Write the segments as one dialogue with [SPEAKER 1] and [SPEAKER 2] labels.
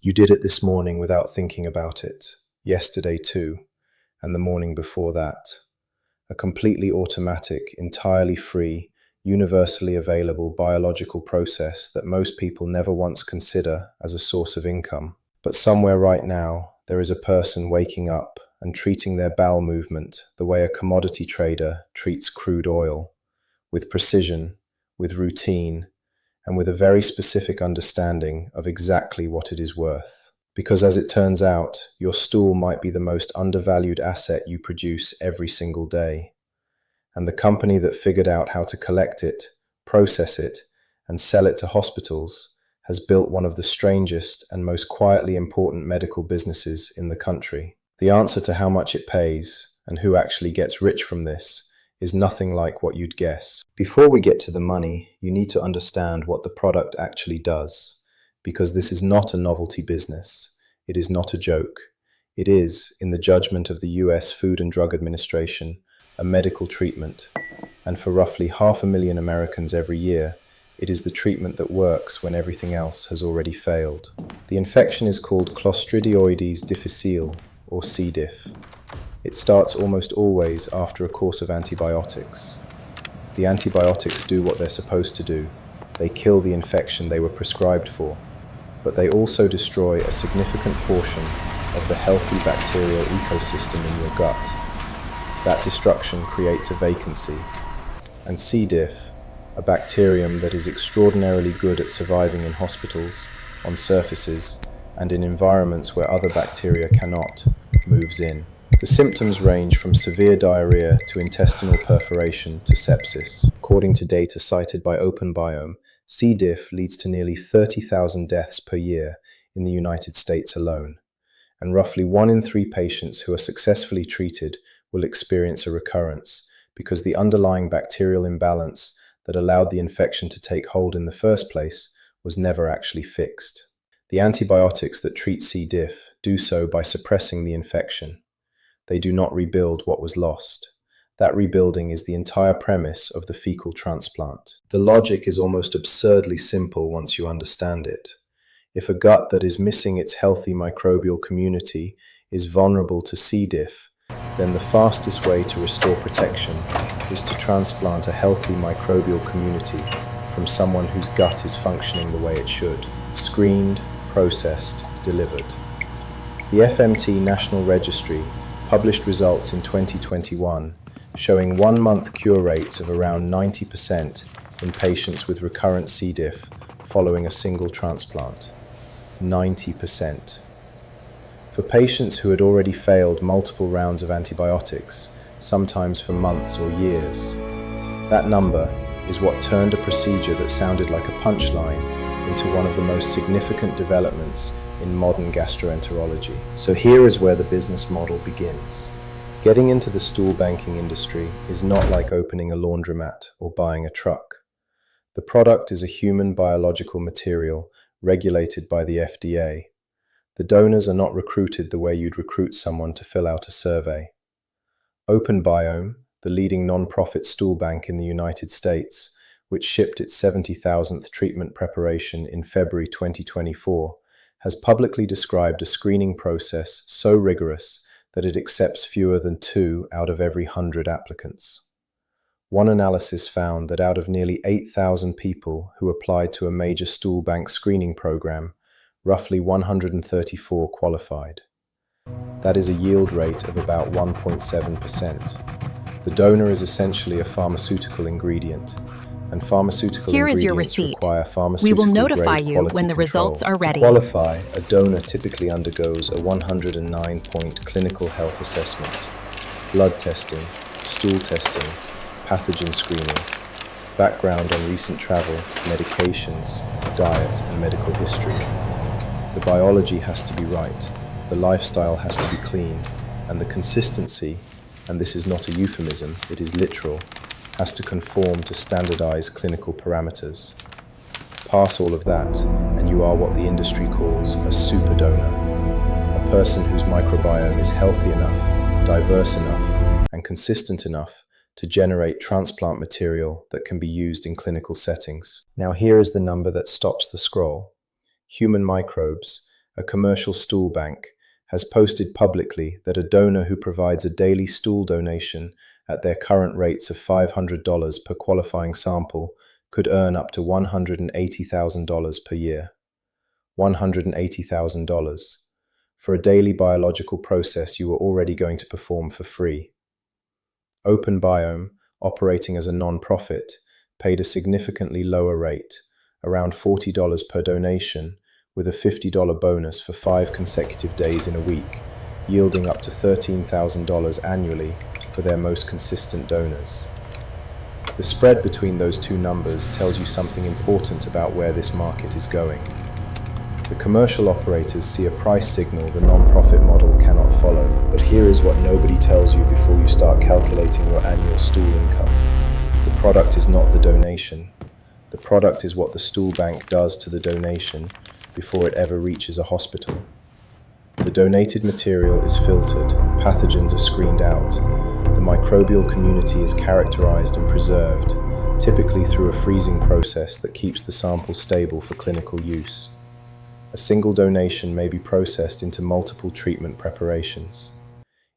[SPEAKER 1] You did it this morning without thinking about it, yesterday too, and the morning before that. A completely automatic, entirely free, universally available biological process that most people never once consider as a source of income. But somewhere right now, there is a person waking up and treating their bowel movement the way a commodity trader treats crude oil, with precision, with routine, and with a very specific understanding of exactly what it is worth. Because as it turns out, your stool might be the most undervalued asset you produce every single day. And the company that figured out how to collect it, process it, and sell it to hospitals has built one of the strangest and most quietly important medical businesses in the country. The answer to how much it pays and who actually gets rich from this is nothing like what you'd guess. Before we get to the money, you need to understand what the product actually does, because this is not a novelty business. It is not a joke. It is, in the judgment of the US Food and Drug Administration, a medical treatment, and for roughly 500,000 Americans every year, it is the treatment that works when everything else has already failed. The infection is called Clostridioides difficile, or C. diff. It starts almost always after a course of antibiotics. The antibiotics do what they're supposed to do. They kill the infection they were prescribed for, but they also destroy a significant portion of the healthy bacterial ecosystem in your gut. That destruction creates a vacancy, and C. diff, a bacterium that is extraordinarily good at surviving in hospitals, on surfaces, and in environments where other bacteria cannot, moves in. The symptoms range from severe diarrhea to intestinal perforation to sepsis. According to data cited by OpenBiome, C. diff leads to nearly 30,000 deaths per year in the United States alone, and roughly 1 in 3 patients who are successfully treated will experience a recurrence because the underlying bacterial imbalance that allowed the infection to take hold in the first place was never actually fixed. The antibiotics that treat C. diff do so by suppressing the infection. They do not rebuild what was lost. That rebuilding is the entire premise of the fecal transplant. The logic is almost absurdly simple once you understand it. If a gut that is missing its healthy microbial community is vulnerable to C. diff, then the fastest way to restore protection is to transplant a healthy microbial community from someone whose gut is functioning the way it should. Screened, processed, delivered. The FMT National Registry published results in 2021 showing 1-month cure rates of around 90% in patients with recurrent C. diff following a single transplant. 90%. For patients who had already failed multiple rounds of antibiotics, sometimes for months or years. That number is what turned a procedure that sounded like a punchline into one of the most significant developments in modern gastroenterology. So here is where the business model begins. Getting into the stool banking industry is not like opening a laundromat or buying a truck. The product is a human biological material regulated by the FDA. The donors are not recruited the way you'd recruit someone to fill out a survey. OpenBiome, the leading non-profit stool bank in the United States, which shipped its 70,000th treatment preparation in February 2024, has publicly described a screening process so rigorous that it accepts fewer than 2 out of every 100 applicants. One analysis found that out of nearly 8,000 people who applied to a major stool bank screening program, roughly 134 qualified. That is a yield rate of about 1.7%. The donor is essentially a pharmaceutical ingredient, and pharmaceutical
[SPEAKER 2] Here is your
[SPEAKER 1] ingredients
[SPEAKER 2] receipt.
[SPEAKER 1] require
[SPEAKER 2] We
[SPEAKER 1] pharmaceutical
[SPEAKER 2] will notify
[SPEAKER 1] grade
[SPEAKER 2] you
[SPEAKER 1] quality
[SPEAKER 2] when the
[SPEAKER 1] control.
[SPEAKER 2] results are ready.
[SPEAKER 1] To qualify, a donor typically undergoes a 109-point clinical health assessment, blood testing, stool testing, pathogen screening, background on recent travel, medications, diet, and medical history. The biology has to be right, the lifestyle has to be clean, and the consistency, and this is not a euphemism, it is literal, has to conform to standardized clinical parameters. Pass all of that, and you are what the industry calls a super donor, a person whose microbiome is healthy enough, diverse enough, and consistent enough to generate transplant material that can be used in clinical settings. Now here is the number that stops the scroll. Human microbes, a commercial stool bank, has posted publicly that a donor who provides a daily stool donation at their current rates of $500 per qualifying sample could earn up to $180,000 per year. $180,000 for a daily biological process you were already going to perform for free. Open Biome, operating as a non-profit, paid a significantly lower rate, around $40 per donation, with a $50 bonus for 5 consecutive days in a week, yielding up to $13,000 annually for their most consistent donors. The spread between those two numbers tells you something important about where this market is going. The commercial operators see a price signal the non-profit model cannot follow. But here is what nobody tells you before you start calculating your annual stool income. The product is not the donation. The product is what the stool bank does to the donation before it ever reaches a hospital. The donated material is filtered, pathogens are screened out. The microbial community is characterized and preserved, typically through a freezing process that keeps the sample stable for clinical use. A single donation may be processed into multiple treatment preparations.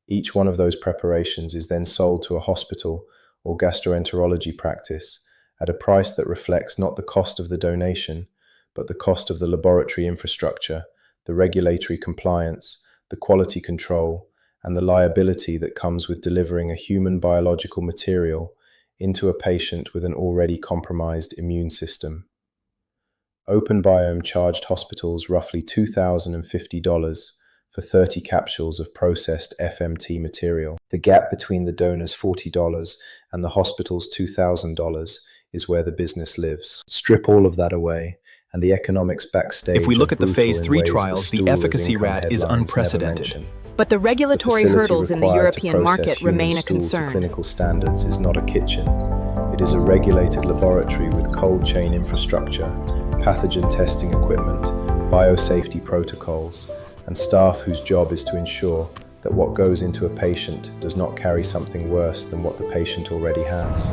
[SPEAKER 1] Each one of those preparations is then sold to a hospital or gastroenterology practice at a price that reflects not the cost of the donation, but the cost of the laboratory infrastructure, the regulatory compliance, the quality control, and the liability that comes with delivering a human biological material into a patient with an already compromised immune system. Open Biome charged hospitals roughly $2,050 for 30 capsules of processed FMT material. The gap between the donor's $40 and the hospital's $2,000 is where the business lives. Strip all of that away, and the economics backstage.
[SPEAKER 2] If we look at the phase 3
[SPEAKER 1] ways
[SPEAKER 2] trials, the efficacy rate is unprecedented.
[SPEAKER 3] But the regulatory hurdles in the European market remain a
[SPEAKER 1] concern.
[SPEAKER 3] concern.
[SPEAKER 1] To clinical standards is not a kitchen. It is a regulated laboratory with cold chain infrastructure, pathogen testing equipment, biosafety protocols, and staff whose job is to ensure that what goes into a patient does not carry something worse than what the patient already has.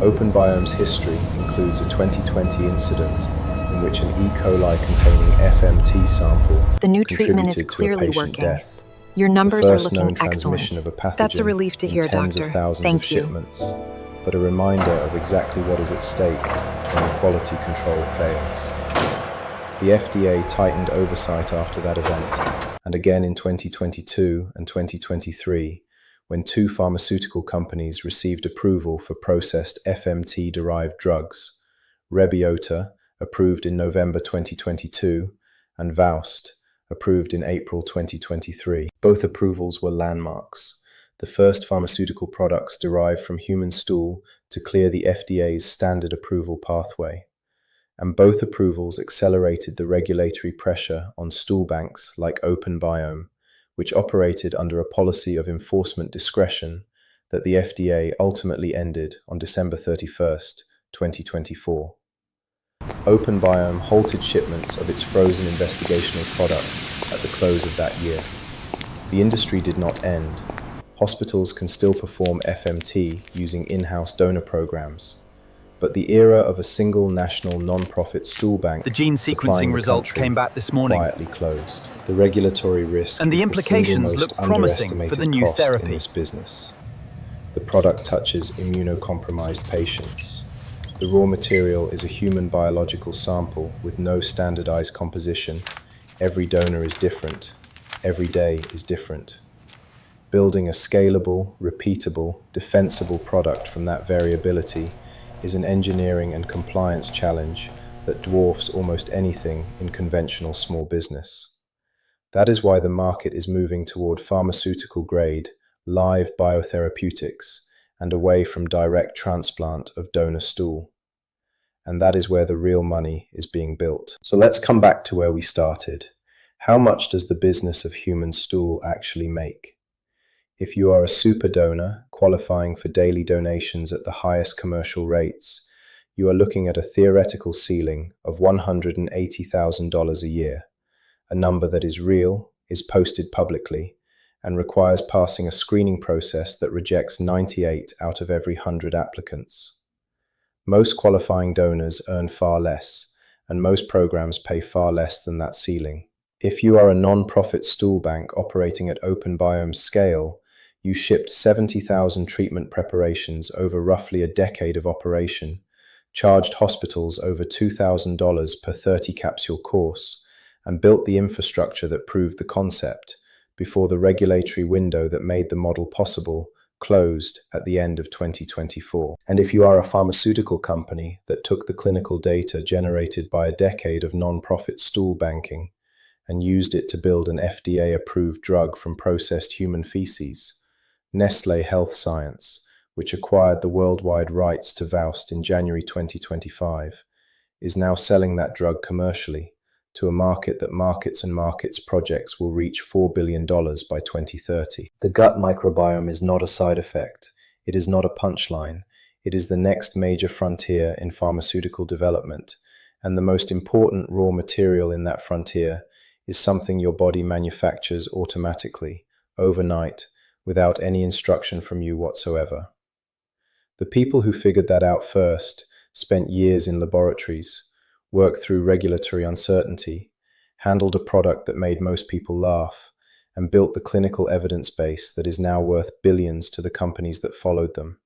[SPEAKER 1] Open Biome's history includes a 2020 incident in which an E. coli containing FMT sample
[SPEAKER 3] The new treatment is
[SPEAKER 1] contributed to a
[SPEAKER 3] clearly
[SPEAKER 1] patient
[SPEAKER 3] working.
[SPEAKER 1] death.
[SPEAKER 3] Your
[SPEAKER 1] The
[SPEAKER 3] numbers are
[SPEAKER 1] first known
[SPEAKER 3] looking
[SPEAKER 1] transmission
[SPEAKER 3] excellent.
[SPEAKER 1] of a pathogen
[SPEAKER 3] That's a relief to
[SPEAKER 1] in
[SPEAKER 3] hear,
[SPEAKER 1] tens
[SPEAKER 3] Doctor.
[SPEAKER 1] of thousands
[SPEAKER 3] Thank
[SPEAKER 1] of
[SPEAKER 3] you.
[SPEAKER 1] shipments, but a reminder of exactly what is at stake when the quality control fails. The FDA tightened oversight after that event, and again in 2022 and 2023, when 2 pharmaceutical companies received approval for processed FMT-derived drugs, Rebiota, approved in November 2022, and Voust, approved in April 2023. Both approvals were landmarks, the first pharmaceutical products derived from human stool to clear the FDA's standard approval pathway. And both approvals accelerated the regulatory pressure on stool banks like Open Biome, which operated under a policy of enforcement discretion that the FDA ultimately ended on December 31st, 2024. Open Biome halted shipments of its frozen investigational product at the close of that year. The industry did not end. Hospitals can still perform FMT using in-house donor programs, but the era of a single national non-profit stool bank
[SPEAKER 2] The gene
[SPEAKER 1] supplying
[SPEAKER 2] sequencing
[SPEAKER 1] the
[SPEAKER 2] results
[SPEAKER 1] country
[SPEAKER 2] came back this morning,
[SPEAKER 1] quietly closed. The regulatory risk
[SPEAKER 2] and the
[SPEAKER 1] is
[SPEAKER 2] implications
[SPEAKER 1] single
[SPEAKER 2] look
[SPEAKER 1] most
[SPEAKER 2] promising for
[SPEAKER 1] underestimated
[SPEAKER 2] the new
[SPEAKER 1] cost in
[SPEAKER 2] therapy.
[SPEAKER 1] this business. The product touches immunocompromised patients. The raw material is a human biological sample with no standardized composition. Every donor is different. Every day is different. Building a scalable, repeatable, defensible product from that variability is an engineering and compliance challenge that dwarfs almost anything in conventional small business. That is why the market is moving toward pharmaceutical-grade, live biotherapeutics and away from direct transplant of donor stool. And that is where the real money is being built. So let's come back to where we started. How much does the business of human stool actually make? If you are a super donor qualifying for daily donations at the highest commercial rates, you are looking at a theoretical ceiling of $180,000 a year, a number that is real, is posted publicly, and requires passing a screening process that rejects 98 out of every 100 applicants. Most qualifying donors earn far less, and most programs pay far less than that ceiling. If you are a non-profit stool bank operating at open biome scale, you shipped 70,000 treatment preparations over roughly a decade of operation, charged hospitals over $2,000 per 30-capsule course, and built the infrastructure that proved the concept before the regulatory window that made the model possible closed at the end of 2024. And if you are a pharmaceutical company that took the clinical data generated by a decade of non-profit stool banking and used it to build an FDA-approved drug from processed human feces, Nestlé Health Science, which acquired the worldwide rights to Vowst in January 2025, is now selling that drug commercially to a market that Markets and Markets projects will reach $4 billion by 2030. The gut microbiome is not a side effect. It is not a punchline. It is the next major frontier in pharmaceutical development, and the most important raw material in that frontier is something your body manufactures automatically, overnight, without any instruction from you whatsoever. The people who figured that out first spent years in laboratories, worked through regulatory uncertainty, handled a product that made most people laugh, and built the clinical evidence base that is now worth billions to the companies that followed them.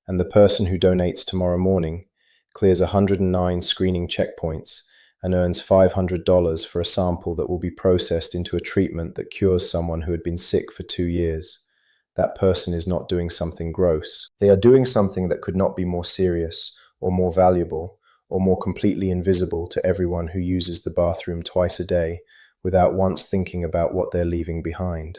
[SPEAKER 1] And the person who donates tomorrow morning clears 109 screening checkpoints and earns $500 for a sample that will be processed into a treatment that cures someone who had been sick for 2 years. That person is not doing something gross. They are doing something that could not be more serious, or more valuable, or more completely invisible to everyone who uses the bathroom twice a day without once thinking about what they're leaving behind.